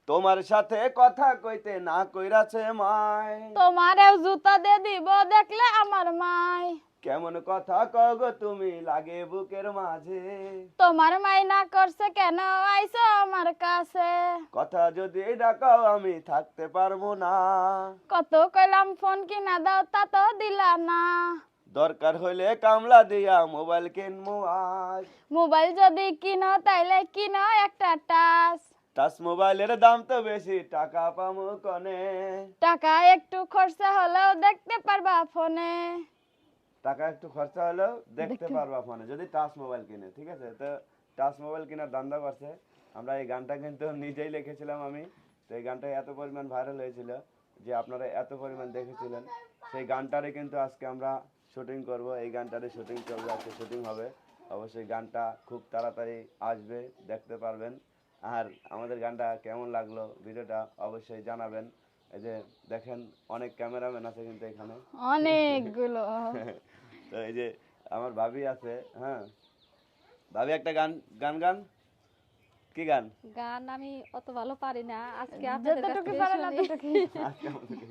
তোমার সাথে কথা কইতে না কইরাছে মায়। তোমারেও জুতা দিয়ে দিব দেখলে আমার মাই। কেমন কথা কগো তুমি লাগে বুকের মাঝে। তোমার মাই না করছে কেন আইছো আমার কাছে। কথা যদি ডাকাও আমি থাকতে পারবো না। কত কইলাম ফোন কিনা দাও তা তো দিলা না। দরকার হইলে কামলা দিয়া মোবাইল কিনবো আজ। মোবাইল যদি কিনো তাইলে কিনো একটা টাচ। টাচ মোবাইলের দাম তো বেশি, টাকা পামু কনে। টাকা একটু খরচা হলেও দেখতে পারবা ফোনে। টাকা একটু খরচা হলেও দেখতে দেখতে পারবা ফোনে, যদি টাচ মোবাইল কিনে। ঠিক আছে, তো টাচ মোবাইল কেনার ধান্দা করছে। আমরা এই গানটা কিন্তু নিজেই লিখেছিলাম আমি। তো এই গানটা এত পরিমাণ ভাইরাল হয়েছিল যে আপনারা এত পরিমাণ দেখেছিলেন। সেই গানটারে কিন্তু আজকে আমরা শুটিং করব। এই গানটারে শুটিং চলবে, আজকে শুটিং হবে। অবশ্যই গানটা খুব তাড়াতাড়ি আসবে, দেখতে পারবেন। আর আমাদের গানটা কেমন লাগলো, ভিডিওটা অবশ্যই জানাবেন। এই যে দেখেন, অনেক ক্যামেরাম্যান আছে কিন্তু এখানে। অনেকগুলো। তো এই যে আমার ভাবি আছে, হ্যাঁ। ভাবি একটা গান গান গান কি গান? গান আমি অত ভালো পারি না, আজকে আপনাদের কাছ যতটুকু থেকে পারেন শুনি। ততটুকু। আজকে আমাদেরকে